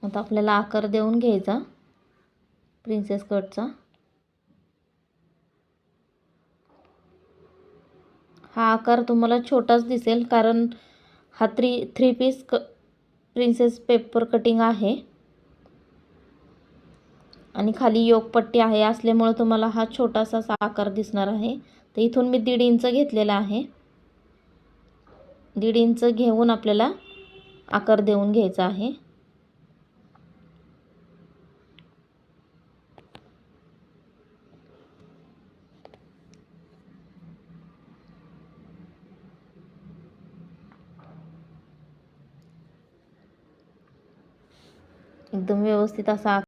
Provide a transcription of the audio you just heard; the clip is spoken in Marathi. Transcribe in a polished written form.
आता आपल्याला आकार देऊन घ्यायचा प्रिन्सेस कटचा। हा आकार तुम्हाला छोटाच दिसेल कारण हा three piece princess paper cutting आहे आणि खाली योगपट्टी आहे असल्यामुळे तुम्हाला हा छोटासा आकार दिसणार आहे। तर इथून मी 1.5 इंच घेतलेला आहे। 1.5 इंच घेऊन आपल्याला आकार देऊन घ्यायचा आहे। एकदम व्यवस्थित असा